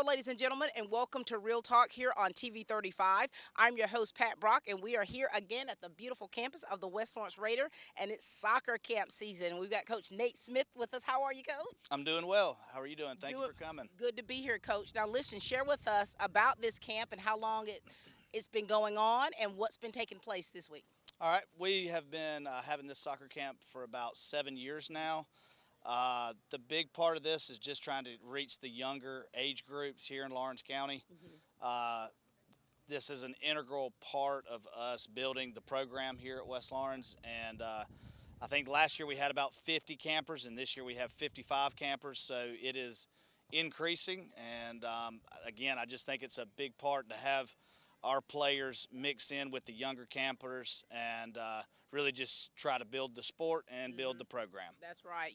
ladies and gentlemen, and welcome to Real Talk here on TV 35. I'm your host, Pat Brock, and we are here again at the beautiful campus of the West Lawrence Raider, and it's soccer camp season. We've got Coach Nate Smith with us. How are you, Coach? I'm doing well. How are you doing? Thank you for coming. Good to be here, Coach. Now, listen, share with us about this camp and how long it's been going on and what's been taking place this week. All right, we have been having this soccer camp for about 7 years now. The big part of this is just trying to reach the younger age groups here in Lawrence County. This is an integral part of us building the program here at West Lawrence, and I think last year we had about 50 campers, and this year we have 55 campers, so it is increasing. And again, I just think it's a big part to have our players mix in with the younger campers and really just try to build the sport and build the program. That's right.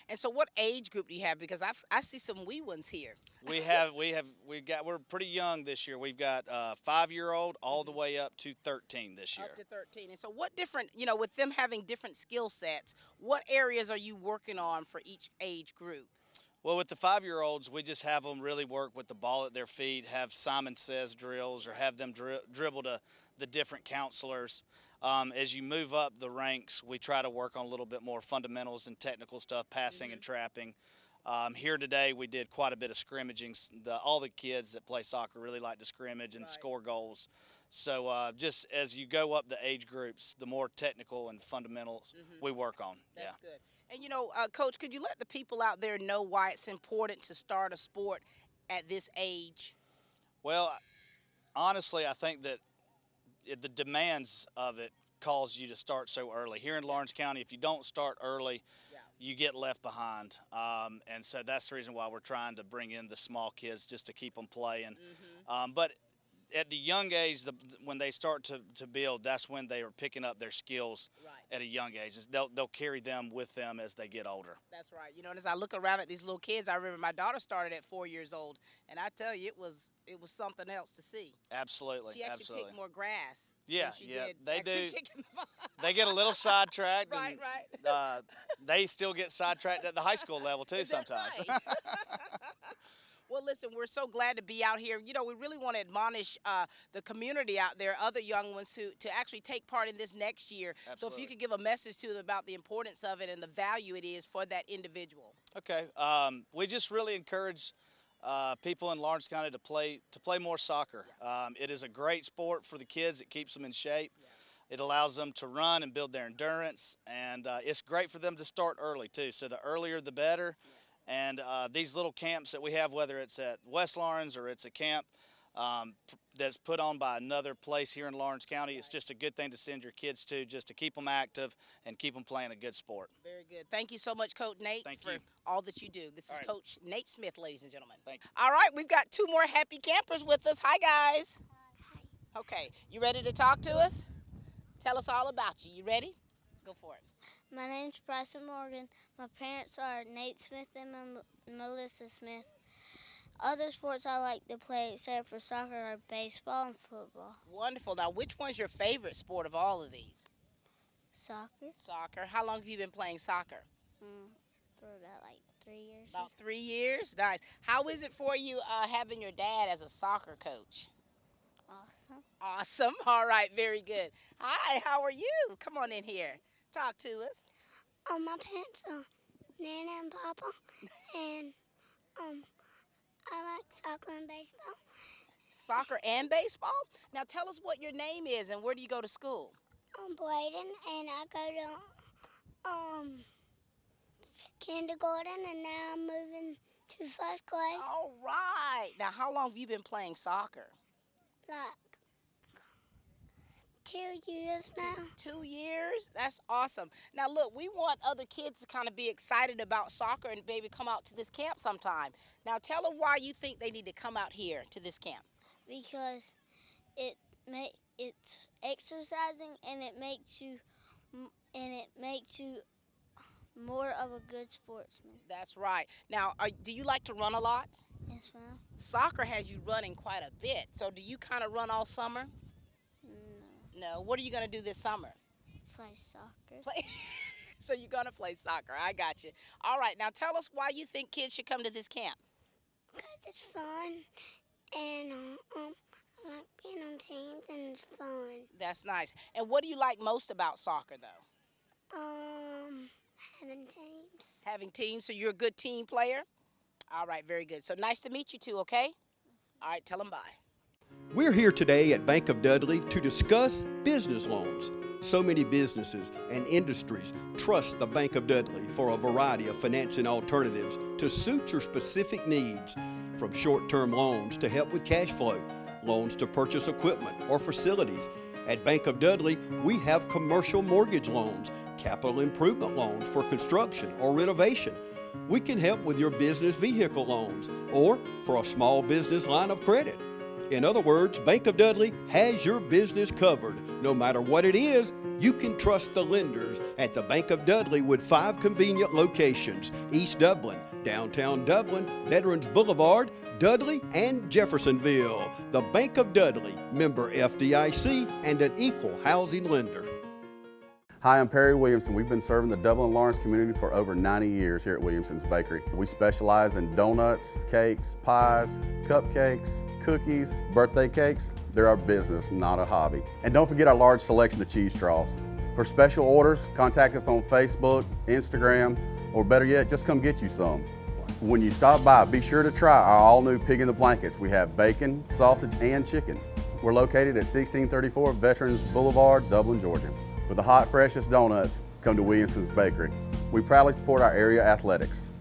And so what age group do you have? Because I see some wee ones here. We're pretty young this year. We've got 5-year-old all the way up to 13 this year. Up to 13. And so what different, with them having different skill sets, what areas are you working on for each age group? Well, with the 5-year-olds, we just have them really work with the ball at their feet, have Simon Says drills, or have them dribble to the different counselors. As you move up the ranks, we try to work on a little bit more fundamentals and technical stuff, passing and trapping. Here today, we did quite a bit of scrimmaging. All the kids that play soccer really like to scrimmage and score goals. So just as you go up the age groups, the more technical and fundamentals we work on. That's good. And, Coach, could you let the people out there know why it's important to start a sport at this age? Well, honestly, I think that the demands of it cause you to start so early. Here in Lawrence County, if you don't start early, you get left behind. And so that's the reason why we're trying to bring in the small kids just to keep them playing. But at the young age, when they start to build, that's when they are picking up their skills at a young age. They'll carry them with them as they get older. That's right. And as I look around at these little kids, I remember my daughter started at 4 years old, and I tell you, it was something else to see. Absolutely. She actually picked more grass. Yeah, they do. Kicking They get a little sidetracked. Right. They still get sidetracked at the high school level too sometimes. Right. Well, listen, we're so glad to be out here. We really want to admonish the community out there, other young ones, to actually take part in this next year. Absolutely. So if you could give a message to them about the importance of it and the value it is for that individual. Okay. We just really encourage people in Lawrence County to play more soccer. It is a great sport for the kids. It keeps them in shape. It allows them to run and build their endurance, and it's great for them to start early too. So the earlier the better. And these little camps that we have, whether it's at West Lawrence or it's a camp that's put on by another place here in Lawrence County, it's just a good thing to send your kids to, just to keep them active and keep them playing a good sport. Very good. Thank you so much, Coach Nate, for all that you do. This is Coach Nate Smith, ladies and gentlemen. Thank you. All right, we've got 2 more happy campers with us. Hi, guys. Hi. Okay, you ready to talk to us? Tell us all about you. You ready? Go for it. My name's Preston Morgan. My parents are Nate Smith and Melissa Smith. Other sports I like to play except for soccer are baseball and football. Wonderful. Now, which one's your favorite sport of all of these? Soccer. Soccer. How long have you been playing soccer? For about 3 years. About 3 years? Nice. How is it for you having your dad as a soccer coach? Awesome. Awesome. All right. Very good. Hi. How are you? Come on in here. Talk to us. My parents are Nana and Papa, and I like soccer and baseball. Soccer and baseball? Now tell us what your name is and where do you go to school? I'm Bladen, and I go to kindergarten, and now I'm moving to first grade. All right. Now how long have you been playing soccer? Like 2 years now. 2 years? That's awesome. Now, look, we want other kids to kind of be excited about soccer and maybe come out to this camp sometime. Now, tell them why you think they need to come out here to this camp. Because it's exercising, and it makes you more of a good sportsman. That's right. Now, do you like to run a lot? Yes, ma'am. Soccer has you running quite a bit. So do you kind of run all summer? No. What are you going to do this summer? Play soccer. So you're going to play soccer. I got you. All right. Now tell us why you think kids should come to this camp. Because it's fun, and I like being on teams, and it's fun. That's nice. And what do you like most about soccer, though? Having teams. Having teams, so you're a good team player? All right, very good. So nice to meet you two, okay? All right, tell them bye. We're here today at Bank of Dudley to discuss business loans. So many businesses and industries trust the Bank of Dudley for a variety of financing alternatives to suit your specific needs, from short-term loans to help with cash flow, loans to purchase equipment or facilities. At Bank of Dudley, we have commercial mortgage loans, capital improvement loans for construction or renovation. We can help with your business vehicle loans or for a small business line of credit. In other words, Bank of Dudley has your business covered. No matter what it is, you can trust the lenders at the Bank of Dudley with 5 convenient locations: East Dublin, downtown Dublin, Veterans Boulevard, Dudley, and Jeffersonville. The Bank of Dudley, member FDIC, and an equal housing lender. Hi, I'm Perry Williamson. We've been serving the Dublin and Lawrence community for over 90 years here at Williamson's Bakery. We specialize in donuts, cakes, pies, cupcakes, cookies, birthday cakes. They're our business, not a hobby. And don't forget our large selection of cheese straws. For special orders, contact us on Facebook, Instagram, or better yet, just come get you some. When you stop by, be sure to try our all-new Pig in the Blankets. We have bacon, sausage, and chicken. We're located at 1634 Veterans Boulevard, Dublin, Georgia. For the hot, freshest donuts, come to Williamson's Bakery. We proudly support our area athletics.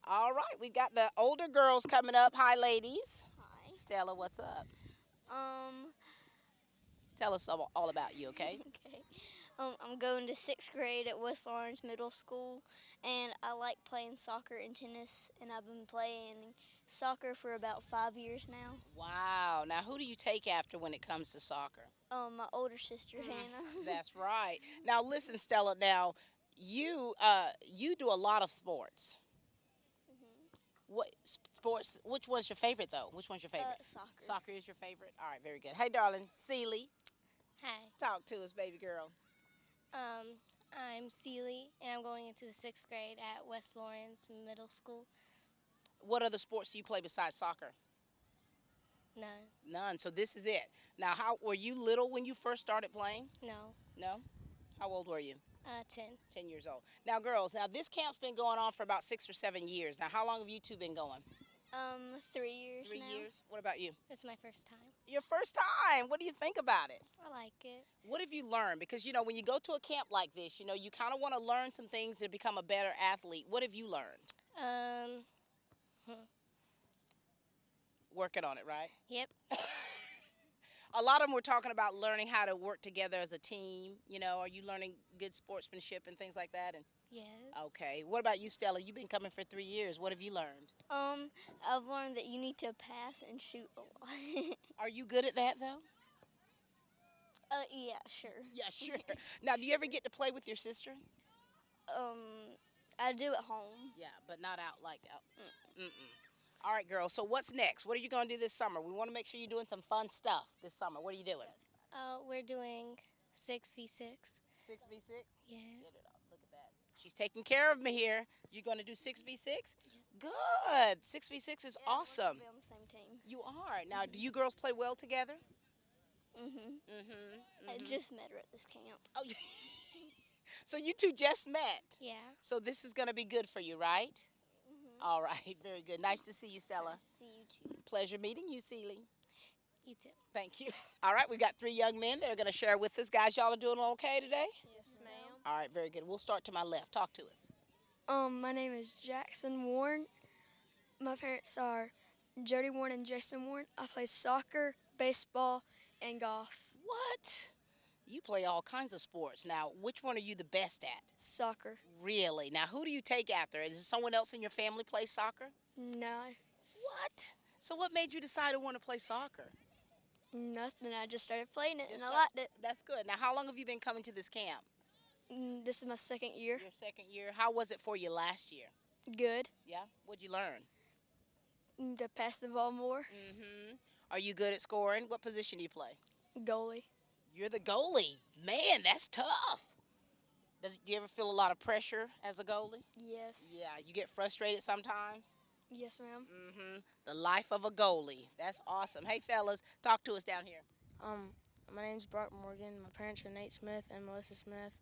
All right, we got the older girls coming up. Hi, ladies. Hi. Stella, what's up? Tell us all about you, okay? Okay. I'm going to 6th grade at West Lawrence Middle School, and I like playing soccer and tennis, and I've been playing soccer for about 5 years now. Wow. Now, who do you take after when it comes to soccer? My older sister, Hannah. That's right. Now, listen, Stella. Now, you do a lot of sports. What sports? Which one's your favorite, though? Which one's your favorite? Soccer. Soccer is your favorite. All right, very good. Hey, darling, Celie, Hi, talk to us, baby girl. I'm Celie, and I'm going into the 6th grade at West Lawrence Middle School. What other sports do you play besides soccer? None. None. So this is it. Now, how were you little when you first started playing? No. No. How old were you? 10. 10 years old. Now, girls, now this camp's been going on for about 6 or 7 years. Now, how long have you two been going? 3 years 3 now. years? What about you? It's my first time. Your first time. What do you think about it? I like it. What have you learned? Because, you know, when you go to a camp like this, you know, you kind of want to learn some things to become a better athlete. What have you learned? Working on it, right? Yep. A lot of them were talking about learning how to work together as a team. You know, are you learning good sportsmanship and things like that? And Yes. okay. What about you, Stella? You've been coming for 3 years. What have you learned? I've learned that you need to pass and shoot a lot. Are you good at that, though? Yeah, sure. Yeah, sure. Now, do you ever get to play with your sister? I do at home. Yeah, but not out like out. All right, girls. So what's next? What are you going to do this summer? We want to make sure you're doing some fun stuff this summer. What are you doing? We're doing 6v6. 6v6? Yeah. Get it up. Look at that. She's taking care of me here. You're going to do 6v6? Good. 6v6 is awesome. We'll be on the same team. You are. Now, do you girls play well together? I just met her at this camp. Oh, so you two just met. Yeah. So this is going to be good for you, right? All right. Very good. Nice to see you, Stella. See you too. Pleasure meeting you, Celie. You too. Thank you. All right. We got 3 young men that are going to share with us. Guys, y'all are doing okay today? Yes, ma'am. All right. Very good. We'll start to my left. Talk to us. My name is Jackson Warren. My parents are Jody Warren and Jason Warren. I play soccer, baseball, and golf. What? You play all kinds of sports. Now, which one are you the best at? Soccer. Really? Now, who do you take after? Is it someone else in your family play soccer? No, What? So what made you decide to want to play soccer? nothing. I just started playing it Just and I like- liked it. That's good. Now, how long have you been coming to this camp? This is my second year. Your second year. How was it for you last year? Good. Yeah? What'd you learn? To pass the ball more. Are you good at scoring? What position do you play? Goalie. You're the goalie. Man, that's tough. Do you ever feel a lot of pressure as a goalie? Yes. Yeah, you get frustrated sometimes. Yes, ma'am. The life of a goalie. That's awesome. Hey, fellas, talk to us down here. Um, my name's Brock Morgan. My parents are Nate Smith and Melissa Smith.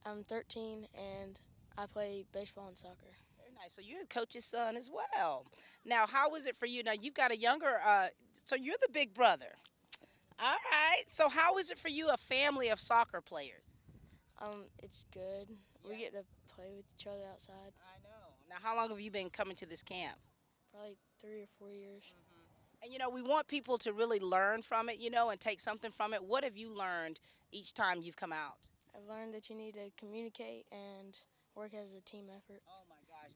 I'm 13 and I play baseball and soccer. Very nice. So you're the coach's son as well. Now, how is it for you? Now, you've got a younger, so you're the big brother. All right. So how is it for you, a family of soccer players? It's good. We Yeah. get to play with each other outside. I know. Now, how long have you been coming to this camp? Probably 3 or 4 years. And, we want people to really learn from it, and take something from it. What have you learned each time you've come out? I've learned that you need to communicate and work as a team effort. Oh my gosh,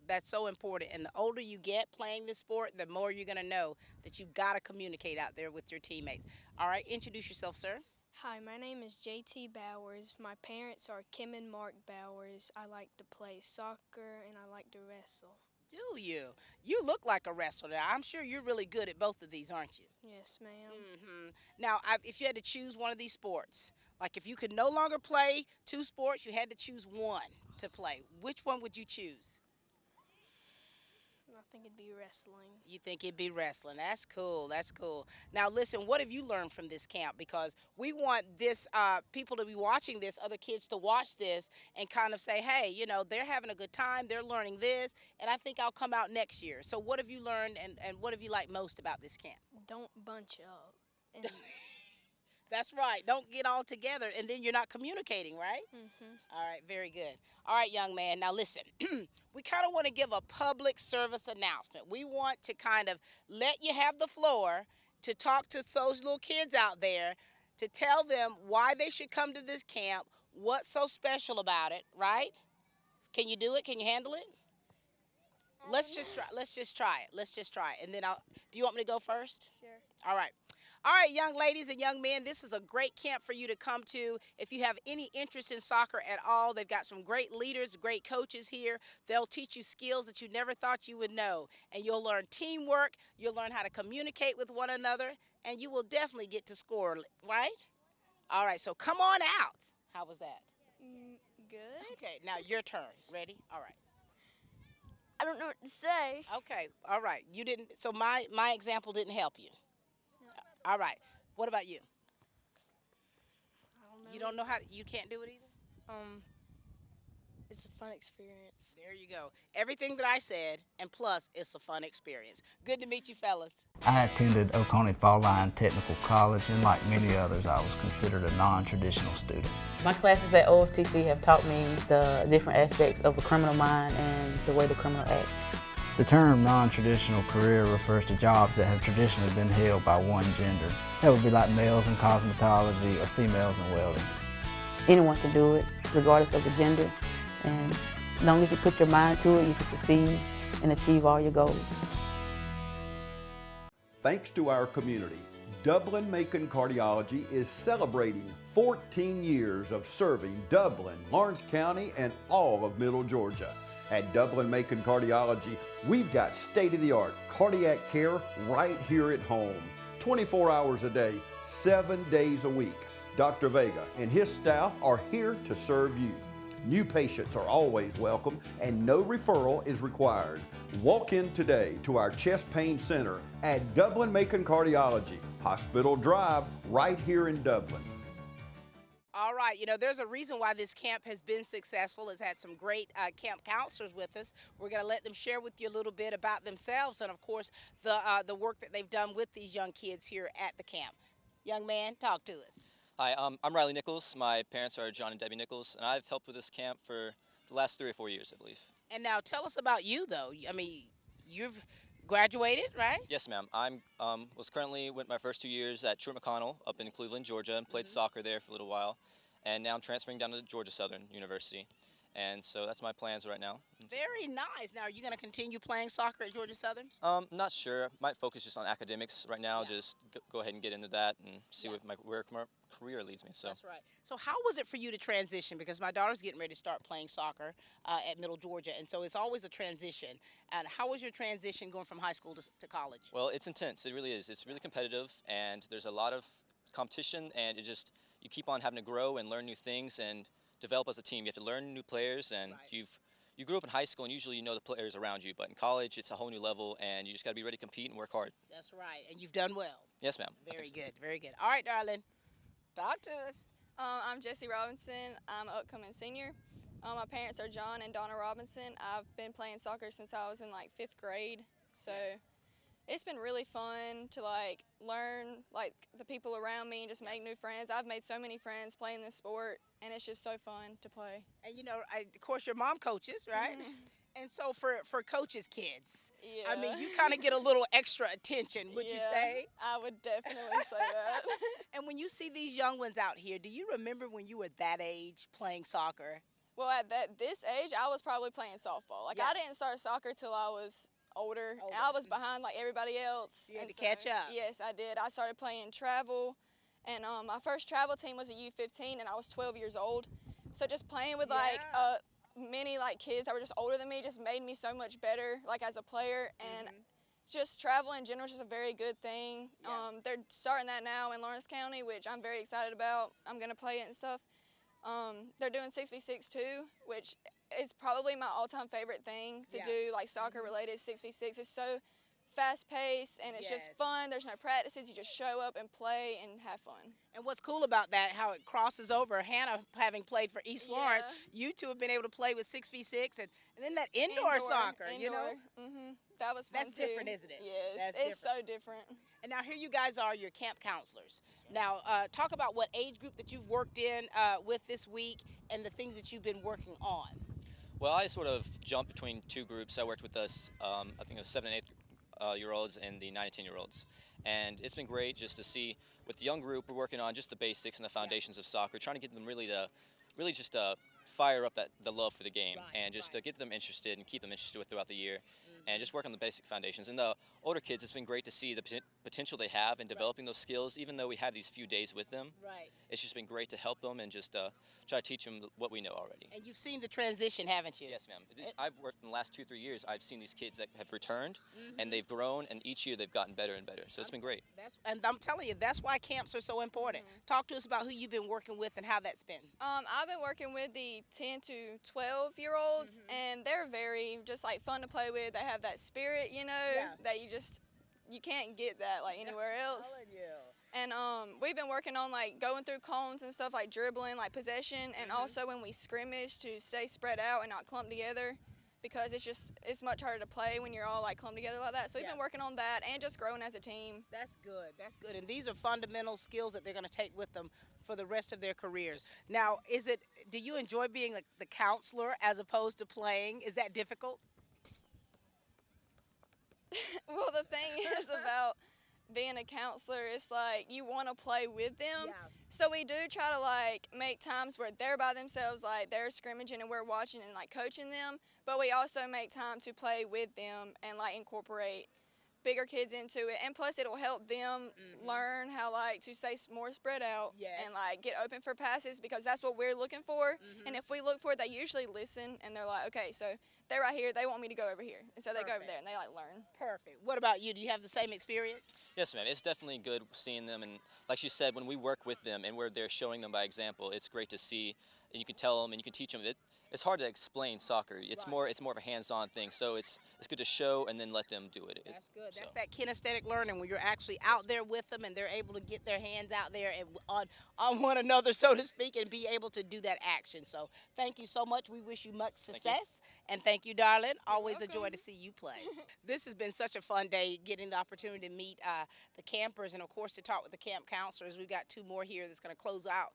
that's so important. And the older you get playing this sport, the more you're gonna know that you've got to communicate out there with your teammates. All right, introduce yourself, sir. Hi, my name is JT Bowers. My parents are Kim and Mark Bowers. I like to play soccer and I like to wrestle. Do you? You look like a wrestler. I'm sure you're really good at both of these, aren't you? Yes, ma'am. Now, if you had to choose one of these sports, like if you could no longer play two sports, you had to choose one to play. Which one would you choose? I think it'd be wrestling. You think it'd be wrestling. That's cool. That's cool. Now, listen, what have you learned from this camp? Because we want this people to be watching this, other kids to watch this and kind of say, hey, they're having a good time. They're learning this, and I think I'll come out next year. So what have you learned, and what have you liked most about this camp? Don't bunch up. And That's right. Don't get all together, and then you're not communicating, right? All right, very good. All right, young man. Now, listen, we kind of want to give a public service announcement. We want to kind of let you have the floor to talk to those little kids out there, to tell them why they should come to this camp, what's so special about it, right? Can you do it? Can you handle it? Let's just try. Let's just try it. Let's just try it. And then do you want me to go first? Sure. All right. All right, young ladies and young men, this is a great camp for you to come to. If you have any interest in soccer at all, they've got some great leaders, great coaches here. They'll teach you skills that you never thought you would know. And you'll learn teamwork, you'll learn how to communicate with one another, and you will definitely get to score, right? All right, so come on out. How was that? Good. Okay, now your turn. Ready? All right. I don't know what to say. Okay, all right. You didn't, so my example didn't help you. All right. What about you? I don't know. You don't know how, you can't do it either? It's a fun experience. There you go. Everything that I said, and plus, it's a fun experience. Good to meet you, fellas. I attended Oconee Fall Line Technical College, and like many others, I was considered a non-traditional student. My classes at OFTC have taught me the different aspects of a criminal mind and the way the criminal acts. The term non-traditional career refers to jobs that have traditionally been held by one gender. That would be like males in cosmetology or females in welding. Anyone can do it, regardless of the gender, and as long as you put your mind to it, you can succeed and achieve all your goals. Thanks to our community, Dublin Macon Cardiology is celebrating 14 years of serving Dublin, Lawrence County, and all of Middle Georgia. At Dublin Macon Cardiology, we've got state-of-the-art cardiac care right here at home. 24 hours a day, 7 days a week. Dr. Vega and his staff are here to serve you. New patients are always welcome and no referral is required. Walk in today to our chest pain center at Dublin Macon Cardiology, Hospital Drive, right here in Dublin. All right, there's a reason why this camp has been successful. It's had some great camp counselors with us. We're going to let them share with you a little bit about themselves and, of course, the work that they've done with these young kids here at the camp. Young man, talk to us. Hi, I'm Riley Nichols. My parents are John and Debbie Nichols, and I've helped with this camp for the last 3 or 4 years, I believe. And now tell us about you, though. I mean, you've graduated, right? Yes, ma'am. I went my first 2 years at Truett McConnell up in Cleveland, Georgia, and played soccer there for a little while. And now I'm transferring down to Georgia Southern University. And so that's my plans right now. Very nice. Now, are you going to continue playing soccer at Georgia Southern? Not sure. Might focus just on academics right now. Yeah. Just go ahead and get into that and see where my career leads me. So. That's right. So how was it for you to transition? Because my daughter's getting ready to start playing soccer at Middle Georgia, and so it's always a transition. And how was your transition going from high school to college? Well, it's intense. It really is. It's really competitive, and there's a lot of competition, and you keep on having to grow and learn new things and develop as a team. You have to learn new players, and Right. you grew up in high school, and usually you know the players around you. But in college, it's a whole new level, and you just got to be ready to compete and work hard. That's right. And you've done well. Yes, ma'am. I Very think so. good. Very good. All right, darling. Talk to us. I'm Jessie Robinson. I'm an upcoming senior. My parents are John and Donna Robinson. I've been playing soccer since I was in like 5th grade. So it's been really fun to like learn like the people around me and just make new friends. I've made so many friends playing this sport, and it's just so fun to play. And you know, of course, your mom coaches, right? And so for coaches' kids, Yeah. I mean, you kind of get a little extra attention, would you say? I would definitely say that. And when you see these young ones out here, do you remember when you were that age playing soccer? Well, at this age, I was probably playing softball. Like, Yeah. I didn't start soccer till I was older. And I was behind, like, everybody else. You had And to catch up. Yes, I did. I started playing travel, and my first travel team was a U15, and I was 12 years old. So just playing with, like, many, like, kids that were just older than me just made me so much better, like, as a player. And just travel in general is just a very good thing. Yeah. They're starting that now in Lawrence County, which I'm very excited about. I'm going to play it and stuff. They're doing 6v6 too, which is probably my all-time favorite thing to do, like soccer-related 6v6. It's so fast-paced, and it's just fun. There's no practices. You just show up and play and have fun. And what's cool about that, how it crosses over, Hannah having played for East Lawrence, you two have been able to play with 6v6 and then that indoor soccer, you know? That was fun That's too. different, isn't it? Yes, That's it's so different. And now here you guys are, your camp counselors. Now, talk about what age group that you've worked in with this week and the things that you've been working on. Well, I sort of jumped between two groups. I worked with us, I think it was 7 and 8 year olds and the 9 and 10 year olds. And it's been great just to see with the young group, we're working on just the basics and the foundations of soccer, trying to get them really just fire up the love for the game and just to get them interested and keep them interested throughout the year. And just work on the basic foundations. And the older kids, it's been great to see the potential they have in developing those skills, even though we have these few days with them. Right. It's just been great to help them and just try to teach them what we know already. And you've seen the transition, haven't you? Yes, ma'am. I've worked in the last 2-3 years. I've seen these kids that have returned, and they've grown, and each year they've gotten better and better. So it's been great. And I'm telling you, that's why camps are so important. Talk to us about who you've been working with and how that's been. I've been working with the 10 to 12-year-olds, and they're very just like fun to play with. They have that spirit, you know, that you can't get that like anywhere else. And we've been working on like going through cones and stuff, like dribbling, like possession, and also when we scrimmage to stay spread out and not clump together, because it's much harder to play when you're all like clumped together like that. So we've been working on that and just growing as a team. That's good. That's good. And these are fundamental skills that they're going to take with them for the rest of their careers. Now, do you enjoy being like the counselor as opposed to playing? Is that difficult? Well, the thing is about being a counselor, it's like you want to play with them. So we do try to like make times where they're by themselves, like they're scrimmaging and we're watching and like coaching them. But we also make time to play with them and like incorporate bigger kids into it. And plus it'll help them learn how like to stay more spread out and like get open for passes, because that's what we're looking for. And if we look for it, they usually listen and they're like, okay, so they're right here, they want me to go over here. And so they go over there and they like learn. Perfect. What about you? Do you have the same experience? Yes, ma'am. It's definitely good seeing them, and like she said, when we work with them and we're there showing them by example, it's great to see, and you can tell them and you can teach them. It's hard to explain soccer. It's more of a hands-on thing. So it's good to show and then let them do it. That's good. That's that kinesthetic learning when you're actually out there with them and they're able to get their hands out there and on one another, so to speak, and be able to do that action. So thank you so much. We wish you much success. And thank you, darling. Always a joy to see you play. This has been such a fun day, getting the opportunity to meet the campers and, of course, to talk with the camp counselors. We've got 2 more here that's going to close out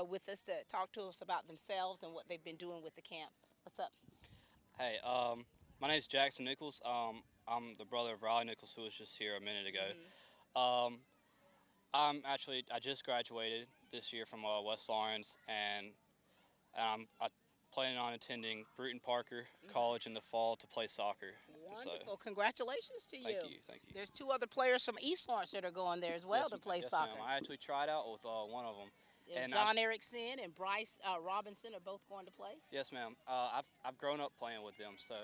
with us to talk to us about themselves and what they've been doing with the camp. What's up? Hey, my name's Jackson Nichols. I'm the brother of Riley Nichols, who was just here a minute ago. I just graduated this year from West Lawrence, and I'm planning on attending Bruton Parker College in the fall to play soccer. Wonderful. So, congratulations to you. Thank you. There's 2 other players from East Lawrence that are going there as well to play soccer. Ma'am. I actually tried out with one of them. There's John Erickson and Bryce Robinson are both going to play? Yes, ma'am. I've grown up playing with them, so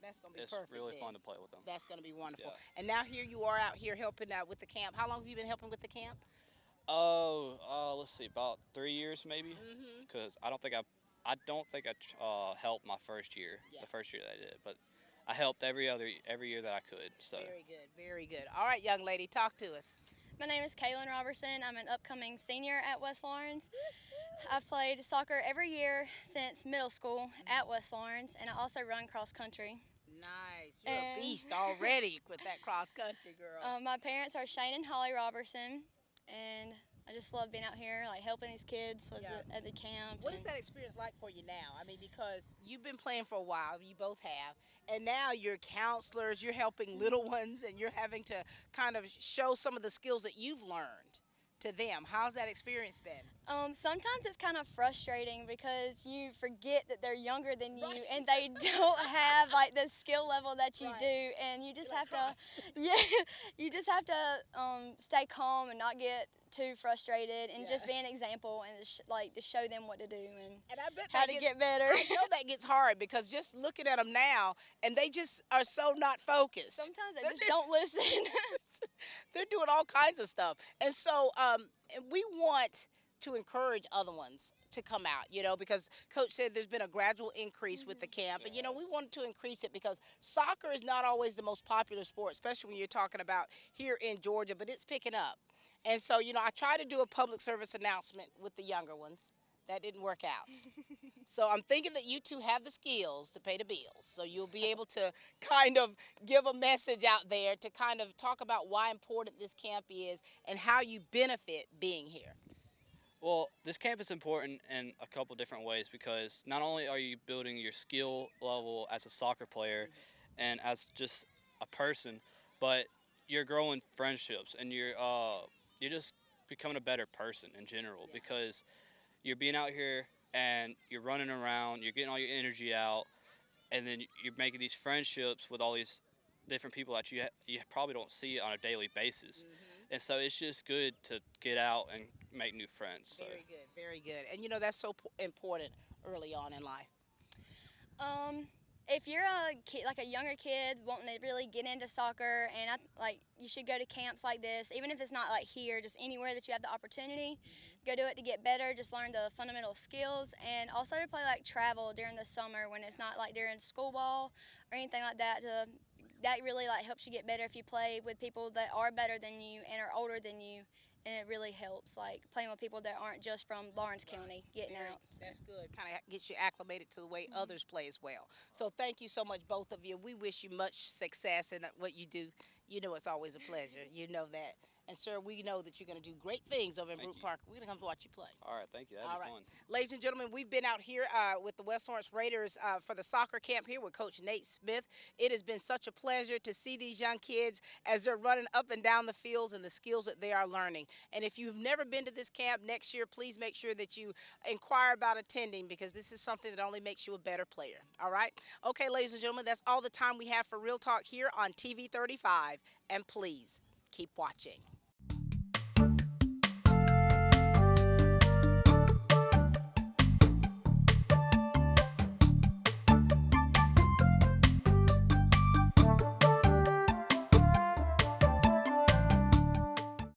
that's gonna be it's perfect, really fun to play with them. That's going to be wonderful. Yeah. And now here you are out here helping out with the camp. How long have you been helping with the camp? Let's see, about 3 years maybe, because I don't think I don't think I helped my first year, the first year that I did, but I helped every year that I could. So Very good, very good. All right, young lady, talk to us. My name is Kaylin Robertson. I'm an upcoming senior at West Lawrence. I've played soccer every year since middle school at West Lawrence, and I also run cross country. Nice. You're a beast already with that cross country, girl. My parents are Shane and Holly Robertson, and I just love being out here, like helping these kids at the camp. What is that experience like for you now? I mean, because you've been playing for a while, you both have, and now you're counselors, you're helping little ones, and you're having to kind of show some of the skills that you've learned to them. How's that experience been? Sometimes it's kind of frustrating because you forget that they're younger than you and they don't have like the skill level that you do, and you just have to, you just have to stay calm and not get too frustrated and just be an example and to show them what to do and I bet how to get better. I know that gets hard because just looking at them now, and they just are so not focused. Sometimes they just don't listen. They're doing all kinds of stuff, and so we want to encourage other ones to come out, you know, because Coach said there's been a gradual increase with the camp, and, you know, we wanted to increase it because soccer is not always the most popular sport, especially when you're talking about here in Georgia, but it's picking up. And so, you know, I try to do a public service announcement with the younger ones. That didn't work out. So I'm thinking that you two have the skills to pay the bills. So you'll be able to kind of give a message out there to kind of talk about why important this camp is and how you benefit being here. Well, this camp is important in a couple different ways because not only are you building your skill level as a soccer player and as just a person, but you're growing friendships and you're just becoming a better person in general because you're being out here and you're running around, you're getting all your energy out, and then you're making these friendships with all these different people that you probably don't see on a daily basis. And so it's just good to get out and make new friends. So. Very good, very good. And, you know, that's so important early on in life. If you're a kid, like a younger kid wanting to really get into soccer, and you should go to camps like this, even if it's not like here, just anywhere that you have the opportunity, go do it to get better, just learn the fundamental skills, and also to play like travel during the summer when it's not like during school ball or anything like that. That really like helps you get better if you play with people that are better than you and are older than you. And it really helps, like playing with people that aren't just from Lawrence County, getting out. That's good. Kind of gets you acclimated to the way others play as well. So thank you so much, both of you. We wish you much success in what you do. You know it's always a pleasure. You know that. And, sir, we know that you're going to do great things over in Brook Park. We're going to come to watch you play. All right, thank you. That'd be fun. Ladies and gentlemen, we've been out here with the West Lawrence Raiders for the soccer camp here with Coach Nate Smith. It has been such a pleasure to see these young kids as they're running up and down the fields and the skills that they are learning. And if you've never been to this camp next year, please make sure that you inquire about attending because this is something that only makes you a better player. All right? Okay, ladies and gentlemen, that's all the time we have for Real Talk here on TV 35. And please keep watching.